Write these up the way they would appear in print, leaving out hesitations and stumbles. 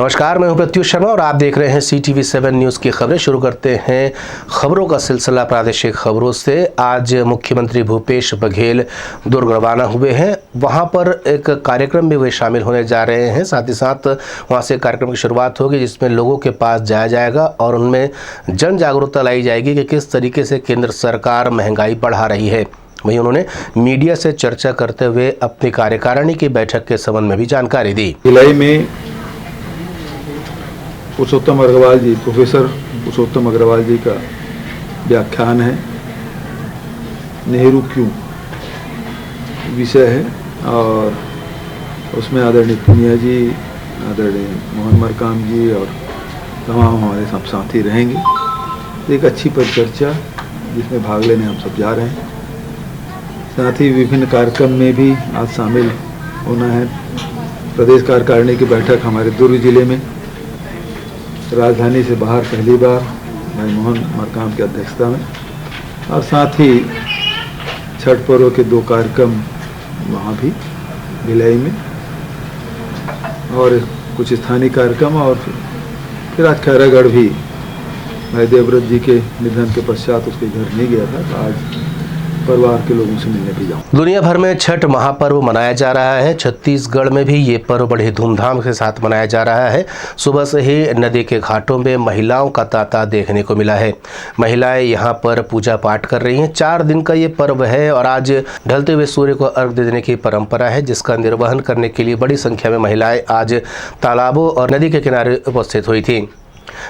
नमस्कार, मैं हूं प्रत्युष शर्मा और आप देख रहे हैं CTV7 न्यूज़ की खबरें। शुरू करते हैं खबरों का सिलसिला प्रादेशिक खबरों से। आज मुख्यमंत्री भूपेश बघेल दुर्ग रवाना हुए हैं। वहां पर एक कार्यक्रम में वे शामिल होने जा रहे हैं। साथ ही साथ वहां से कार्यक्रम की शुरुआत होगी जिसमें लोगों के पास जाया जाएगा और उनमें जन जागरूकता लाई जाएगी कि किस तरीके से केंद्र सरकार महंगाई बढ़ा रही है। वहीं उन्होंने मीडिया से चर्चा करते हुए अपनी कार्यकारिणी की बैठक के संबंध में भी जानकारी दी। भिलाई में पुरुषोत्तम अग्रवाल जी, प्रोफेसर पुरुषोत्तम अग्रवाल जी का व्याख्यान है, नेहरू क्यों विषय है, और उसमें आदरणीय पुनिया जी, आदरणीय मोहन मरकाम जी और तमाम हमारे सब साथी रहेंगे। एक अच्छी परिचर्चा जिसमें भाग लेने हम सब जा रहे हैं। साथ ही विभिन्न कार्यक्रम में भी आज शामिल होना है। प्रदेश कार्यकारिणी की बैठक हमारे दुर्ग जिले में राजधानी से बाहर पहली बार भाई मोहन मरकाम की अध्यक्षता में, और साथ ही छठ पर्व के 2 कार्यक्रम वहाँ भी भिलाई में, और कुछ स्थानीय कार्यक्रम, और फिर आज खैरागढ़ भी भाई देवव्रत जी के निधन के पश्चात उसके घर नहीं गया था, तो आज परिवार के लोगों से मिलने भी जाऊँ। दुनिया भर में छठ महापर्व मनाया जा रहा है। छत्तीसगढ़ में भी ये पर्व बड़े धूमधाम के साथ मनाया जा रहा है। सुबह से ही नदी के घाटों में महिलाओं का तांता देखने को मिला है। महिलाएं यहाँ पर पूजा पाठ कर रही हैं। 4 दिन का ये पर्व है और आज ढलते हुए सूर्य को अर्घ्य देने की परंपरा है, जिसका निर्वहन करने के लिए बड़ी संख्या में महिलाएं आज तालाबों और नदी के किनारे उपस्थित हुई थी।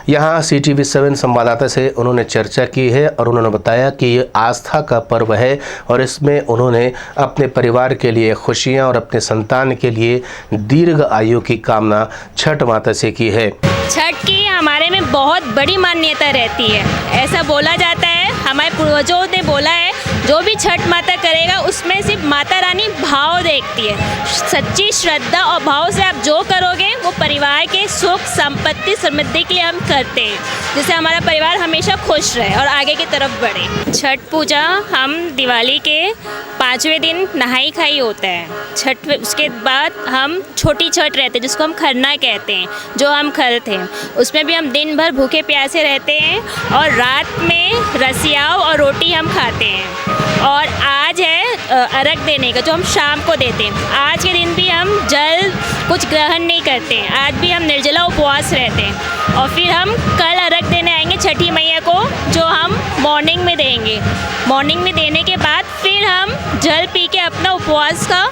यहाँ CTV7 संवाददाता से उन्होंने चर्चा की है और उन्होंने बताया कि ये आस्था का पर्व है और इसमें उन्होंने अपने परिवार के लिए खुशियाँ और अपने संतान के लिए दीर्घ आयु की कामना छठ माता से की है। छठ की हमारे में बहुत बड़ी मान्यता रहती है। ऐसा बोला जाता है, हमारे पूर्वजों ने बोला है, जो भी छठ माता करेगा उसमें सिर्फ माता रानी भाव देखती है। सच्ची श्रद्धा और भाव से आप जो करोगे वो परिवार के सुख संपत्ति समृद्धि के लिए हम करते हैं, जिससे हमारा परिवार हमेशा खुश रहे और आगे की तरफ बढ़े। छठ पूजा हम दिवाली के 5वें दिन नहाई खाई होता है। छठ उसके बाद हम छोटी छठ रहते हैं जिसको हम खरना कहते हैं, जो हम खरते हैं। उसमें भी हम दिन भर भूखे प्यासे रहते हैं और रात में रसियाव और रोटी हम खाते हैं। और आज है अर्घ देने का, जो हम शाम को देते हैं। आज के दिन भी हम जल कुछ ग्रहण नहीं करते हैं। आज भी हम निर्जला उपवास रहते हैं और फिर हम कल अर्घ देने आएंगे छठी मैया को, जो हम मॉर्निंग में देंगे। मॉर्निंग में देने के बाद फिर हम जल पी के अपना उपवास का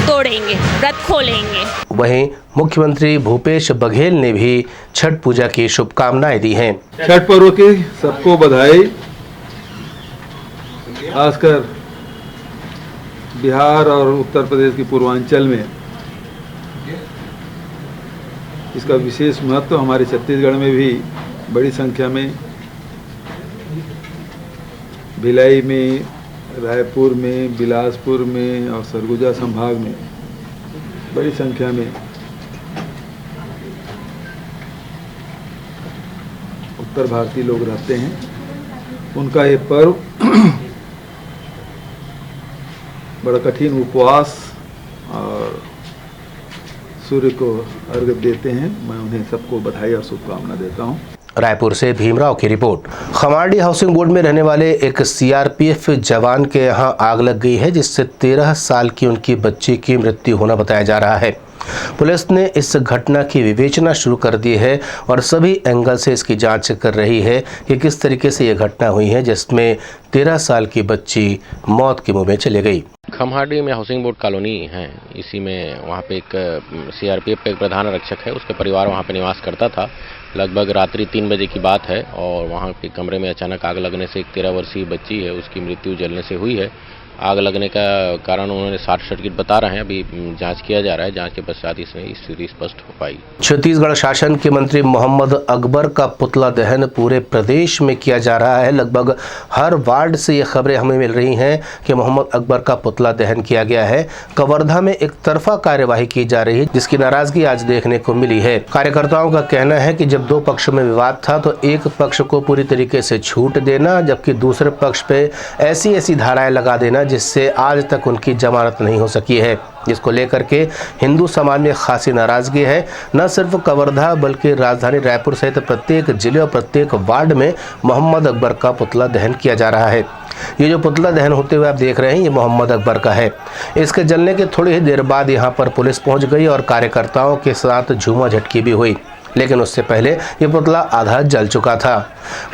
तोड़ेंगे, व्रत खोलेंगे। वहीं मुख्यमंत्री भूपेश बघेल ने भी छठ पूजा की शुभकामनाएं दी हैं। छठ पर्व की सबको बधाई। खासकर बिहार और उत्तर प्रदेश के पूर्वांचल में इसका विशेष महत्व। हमारे छत्तीसगढ़ में भी बड़ी संख्या में, भिलाई में, रायपुर में, बिलासपुर में और सरगुजा संभाग में बड़ी संख्या में उत्तर भारतीय लोग रहते हैं। उनका ये पर्व बड़ा कठिन उपवास और सूर्य को अर्घ्य देते हैं। मैं उन्हें सबको बधाई और शुभकामना देता हूँ। रायपुर से भीमराव की रिपोर्ट। खमाड़ी हाउसिंग बोर्ड में रहने वाले एक CRPF जवान के यहां आग लग गई है, जिससे 13 साल की उनकी बच्ची की मृत्यु होना बताया जा रहा है। पुलिस ने इस घटना की विवेचना शुरू कर दी है और सभी एंगल से इसकी जांच कर रही है कि किस तरीके से ये घटना हुई है, जिसमें 13 साल की बच्ची मौत के मुंह में चली गई। खमहाड़ी में हाउसिंग बोर्ड कॉलोनी है, इसी में वहाँ पे एक CRPF का एक प्रधान आरक्षक है, उसके परिवार वहाँ पे निवास करता था। लगभग रात्रि 3 बजे की बात है और वहाँ के कमरे में अचानक आग लगने से एक 13 वर्षीय बच्ची है, उसकी मृत्यु जलने से हुई है। आग लगने का कारण उन्होंने शॉर्ट सर्किट बता रहे हैं, अभी जांच किया जा रहा है। जांच के पश्चात इसमें स्थिति स्पष्ट हो पाई। छत्तीसगढ़ शासन के मंत्री मोहम्मद अकबर का पुतला दहन पूरे प्रदेश में किया जा रहा है। लगभग हर वार्ड से ये खबरें हमें मिल रही हैं कि मोहम्मद अकबर का पुतला दहन किया गया है। कवर्धा में एक तरफा कार्यवाही की जा रही है, जिसकी नाराजगी आज देखने को मिली है। कार्यकर्ताओं का कहना है कि जब 2 पक्षों में विवाद था तो एक पक्ष को पूरी तरीके से छूट देना, जबकि दूसरे पक्ष पे ऐसी धाराएं लगा देना जिससे आज तक उनकी जमानत नहीं हो सकी है। जिसको लेकर के हिंदू समाज में खासी नाराजगी है। न सिर्फ कवर्धा बल्कि राजधानी रायपुर सहित प्रत्येक जिले और प्रत्येक वार्ड में मोहम्मद अकबर का पुतला दहन किया जा रहा है। ये जो पुतला दहन होते हुए आप देख रहे हैं, ये मोहम्मद अकबर का है। इसके जलने के थोड़ी ही देर बाद यहाँ पर पुलिस पहुँच गई और कार्यकर्ताओं के साथ झूमा झटकी भी हुई, लेकिन उससे पहले ये पुतला आधा जल चुका था।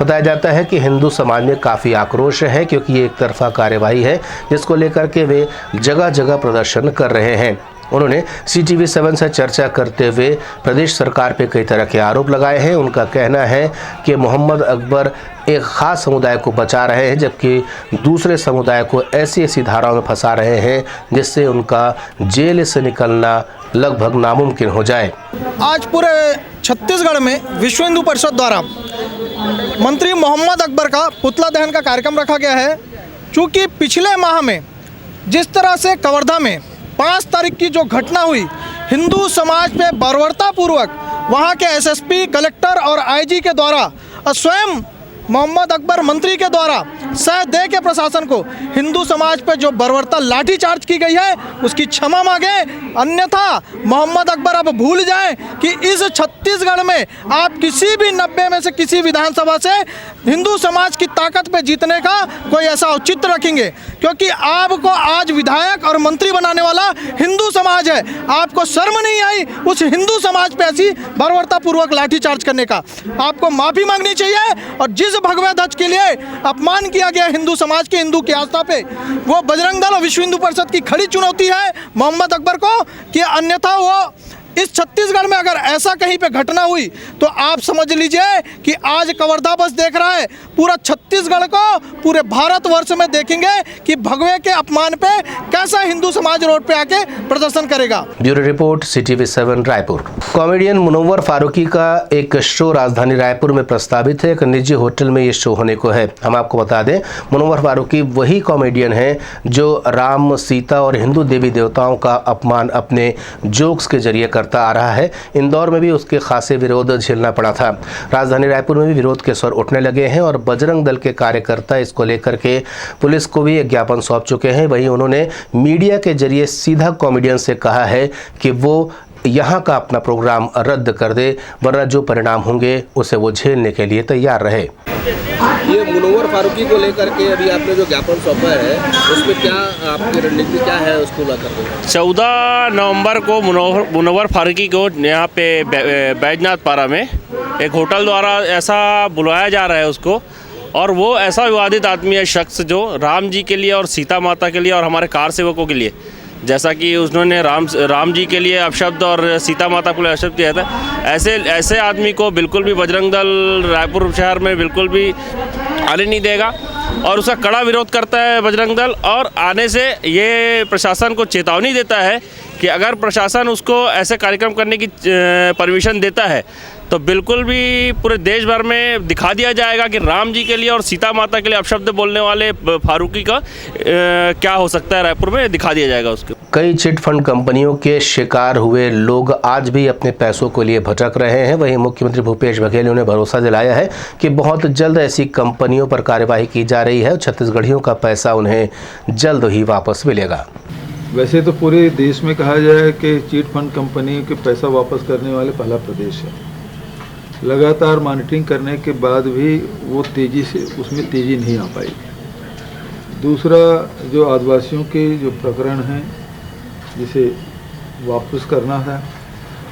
बताया जाता है कि हिंदू समाज में काफ़ी आक्रोश है, क्योंकि ये एक तरफा कार्यवाही है जिसको लेकर के वे जगह जगह प्रदर्शन कर रहे हैं। उन्होंने CTV7 से चर्चा करते हुए प्रदेश सरकार पे कई तरह के आरोप लगाए हैं। उनका कहना है कि मोहम्मद अकबर एक ख़ास समुदाय को बचा रहे हैं, जबकि दूसरे समुदाय को ऐसी ऐसी धाराओं में फंसा रहे हैं जिससे उनका जेल से निकलना लगभग नामुमकिन हो जाए। आज पूरे छत्तीसगढ़ में विश्व हिंदू परिषद द्वारा मंत्री मोहम्मद अकबर का पुतला दहन का कार्यक्रम रखा गया है। चूँकि पिछले माह में जिस तरह से कवर्धा में 5 तारीख की जो घटना हुई, हिंदू समाज पे बर्बरतापूर्वक वहाँ के SSP, कलेक्टर और IG के द्वारा स्वयं मोहम्मद अकबर मंत्री के द्वारा सह दे के प्रशासन को हिंदू समाज पे जो बर्बरता लाठीचार्ज की गई है उसकी क्षमा मांगे, अन्यथा मोहम्मद अकबर अब भूल जाएं कि इस छत्तीसगढ़ में आप किसी भी 90 में से किसी विधानसभा से हिंदू समाज की ताकत पे जीतने का कोई ऐसा औचित्य रखेंगे, क्योंकि आपको आज विधायक और मंत्री बनाने वाला हिंदू समाज है। आपको शर्म नहीं आई उस हिंदू समाज पे ऐसी बर्बरतापूर्वक लाठीचार्ज करने का? आपको माफ़ी मांगनी चाहिए। और जिस भगवे ध्वज के लिए अपमान किया गया हिंदू समाज के, हिंदू की आस्था पे, वो बजरंग दल और विश्व हिंदू परिषद की खड़ी चुनौती है मोहम्मद अकबर को कि अन्यथा वो इस छत्तीसगढ़ में अगर ऐसा कहीं पे घटना हुई तो आप समझ लीजिए कि आज कवर्धा बस देख रहा है, पूरा छत्तीसगढ़ को पूरे भारतवर्ष में देखेंगे कि भगवे के अपमान पे कैसा हिंदू समाज रोड पे आके प्रदर्शन करेगा। Bureau report CTV7 Raipur. Comedian Munawar Faruqui का एक शो राजधानी रायपुर में प्रस्तावित है। एक निजी होटल में ये शो होने को है। हम आपको बता दें, मुनव्वर फारूकी वही कॉमेडियन है जो राम, सीता और हिंदू देवी देवताओं का अपमान अपने जोक्स के जरिए करता आ रहा है। इंदौर में भी उसके खासे विरोध झेलना पड़ा था। राजधानी रायपुर में भी विरोध के स्वर उठने लगे हैं और बजरंग दल के कार्यकर्ता इसको लेकर के पुलिस को भी एक ज्ञापन सौंप चुके हैं। वहीं उन्होंने मीडिया के जरिए सीधा कॉमेडियन से कहा है कि वो यहाँ का अपना प्रोग्राम रद्द कर दे, वरना जो परिणाम होंगे उसे वो झेलने के लिए तैयार रहे। ये मुनव्वर फारूकी को लेकर के अभी आपने जो ज्ञापन सौंपा है उसमें क्या आपकी रणनीति क्या है उसको लेकर के? 14 नवंबर को मुनव्वर फारूकी को यहाँ पे बैजनाथ पारा में एक होटल द्वारा ऐसा बुलाया जा रहा है उसको, और वो ऐसा विवादित आदमी है, शख्स जो राम जी के लिए और सीता माता के लिए और हमारे कार सेवकों के लिए, जैसा कि उन्होंने राम जी के लिए अपशब्द और सीता माता को अपशब्द किया था, ऐसे आदमी को बिल्कुल भी बजरंग दल रायपुर शहर में बिल्कुल भी आने नहीं देगा और उसका कड़ा विरोध करता है बजरंग दल। और आने से ये प्रशासन को चेतावनी देता है कि अगर प्रशासन उसको ऐसे कार्यक्रम करने की परमिशन देता है तो बिल्कुल भी पूरे देश भर में दिखा दिया जाएगा कि राम जी के लिए और सीता माता के लिए अपशब्द बोलने वाले फारूकी का क्या हो सकता है। रायपुर में दिखा दिया जाएगा उसको। कई चिट फंड कंपनियों के शिकार हुए लोग आज भी अपने पैसों को लिए भटक रहे हैं। वहीं मुख्यमंत्री भूपेश बघेल ने उन्हें भरोसा दिलाया है कि बहुत जल्द ऐसी कंपनियों पर कार्यवाही की जा रही है और छत्तीसगढ़ियों का पैसा उन्हें जल्द ही वापस मिलेगा। वैसे तो पूरे देश में कहा जाए कि चिट फंड कंपनियों के पैसा वापस करने वाले पहला प्रदेश है। लगातार मॉनिटरिंग करने के बाद भी वो तेज़ी से उसमें तेज़ी नहीं आ पाई। दूसरा, जो आदिवासियों के जो प्रकरण हैं जिसे वापस करना है,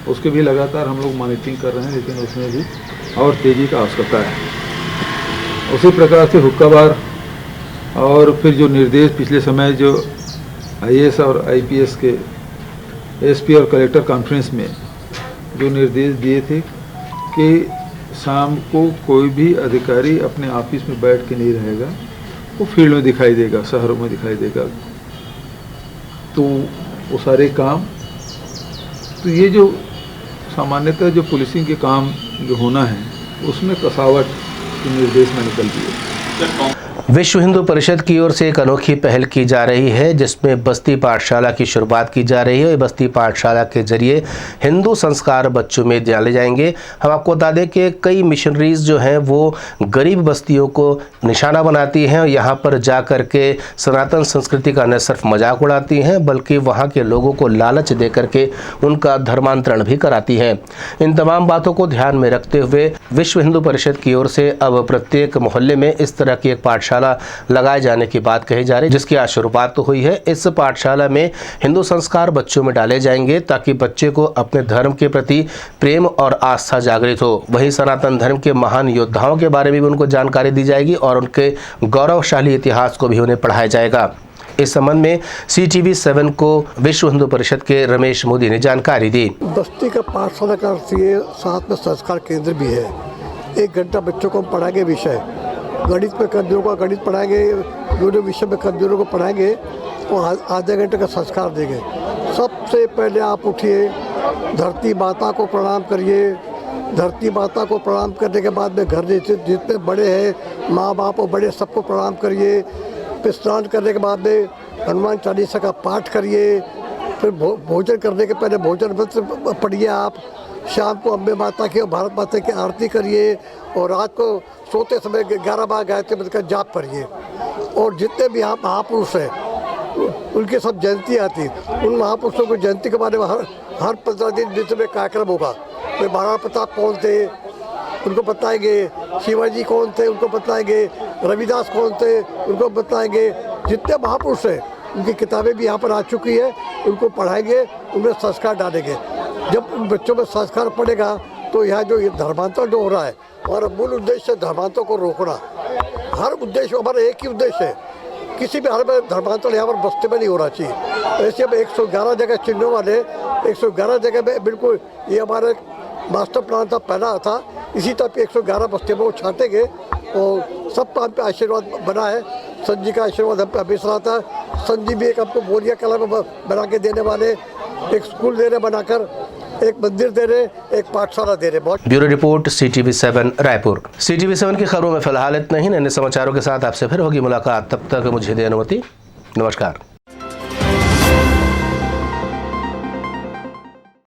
उसके भी लगातार हम लोग मॉनिटरिंग कर रहे हैं, लेकिन उसमें भी और तेज़ी का आवश्यकता है। उसी प्रकार से हुक्काबार और फिर जो निर्देश पिछले समय जो IAS और IPS के SP और कलेक्टर कॉन्फ्रेंस में जो निर्देश दिए थे कि शाम को कोई भी अधिकारी अपने ऑफिस में बैठ के नहीं रहेगा, वो फील्ड में दिखाई देगा, शहरों में दिखाई देगा, तो वो सारे काम, तो ये जो सामान्यतः जो पुलिसिंग के काम जो होना है उसमें कसावट के निर्देश में निकल दिए। विश्व हिंदू परिषद की ओर से एक अनोखी पहल की जा रही है, जिसमें बस्ती पाठशाला की शुरुआत की जा रही है। ये बस्ती पाठशाला के जरिए हिंदू संस्कार बच्चों में डाले जाएंगे। हम आपको बता दें कि कई मिशनरीज जो हैं वो गरीब बस्तियों को निशाना बनाती हैं और यहाँ पर जा कर के सनातन संस्कृति का न सिर्फ मजाक उड़ाती हैं, बल्कि वहाँ के लोगों को लालच दे करके उनका धर्मांतरण भी कराती हैं। इन तमाम बातों को ध्यान में रखते हुए विश्व हिंदू परिषद की ओर से अब प्रत्येक मोहल्ले में इस तरह की एक पाठशाला लगाए जाने की बात कही जा रही है, जिसकी आज शुरुआत तो हुई है। इस पाठशाला में हिंदू संस्कार बच्चों में डाले जाएंगे ताकि बच्चे को अपने धर्म के प्रति प्रेम और आस्था जागृत हो। वहीं सनातन धर्म के महान योद्धाओं के बारे में भी उनको जानकारी दी जाएगी और उनके गौरवशाली इतिहास को भी उन्हें पढ़ाया जाएगा। इस संबंध में CTV7 को विश्व हिंदू परिषद के रमेश मोदी ने जानकारी दी। बस्ती का पाठशाला का अर्थ ये साथ में संस्कार केंद्र भी है। 1 घंटा बच्चों को हम पढ़ाएंगे विषय, गणित में कमजोरों को गणित पढ़ाएंगे, दोनों विषय में कमजोरों को पढ़ाएंगे और आधे घंटे का संस्कार देंगे। सबसे पहले आप उठिए, धरती माता को प्रणाम करिए। धरती माता को प्रणाम करने के बाद में घर जितने बड़े हैं, माँ बाप और बड़े, सबको प्रणाम करिए। फिर स्नान करने के बाद में हनुमान चालीसा का पाठ करिए। फिर भोजन करने के पहले भोजन मंत्र पढ़िए आप। शाम को अम्बे माता की और भारत माता की आरती करिए और रात को सोते समय 11 बार गायत्री मंत्र का जाप करिए। और जितने भी यहाँ महापुरुष हैं उनकी सब जयंती आती है, उन महापुरुषों की जयंती के बारे में हर 15 दिन बीच में कार्यक्रम होगा। फिर महाराणा प्रताप कौन थे उनको बताएंगे, शिवाजी कौन थे उनको बताएंगे, रविदास कौन थे उनको बताएंगे। जितने महापुरुष हैं उनकी किताबें भी यहाँ पर आ चुकी है, उनको पढ़ाएंगे, उनमें संस्कार डालेंगे। जब उन बच्चों में संस्कार पड़ेगा तो यहाँ जो ये धर्मांतरण जो हो रहा है, हमारा मूल उद्देश्य है धर्मांतरण को रोकना। हर उद्देश्य हमारा एक ही उद्देश्य है, किसी भी हाल में धर्मांतरण यहाँ पर बस्ती में नहीं होना चाहिए। ऐसे हम 111 जगह चिन्हों वाले 111 जगह में बिल्कुल ये हमारा मास्टर प्लान था, पहला था। इसी तरह 111 बस्ती में वो छाटेंगे और सब काम पे आशीर्वाद बना है। संत जी का आशीर्वाद हम पे हमेशा रहता है। संत जी भी एक हमको बोरिया कला में बना के देने वाले, एक स्कूल दे रहे बनाकर, एक मंदिर दे रहे, एक पाठशाला दे रहे। बहुत। Bureau report CTV7 Raipur. CTV7 की खबरों में फिलहाल इतना ही। नए समाचारों के साथ आपसे फिर होगी मुलाकात। तब तक मुझे दे अनुमति। नमस्कार।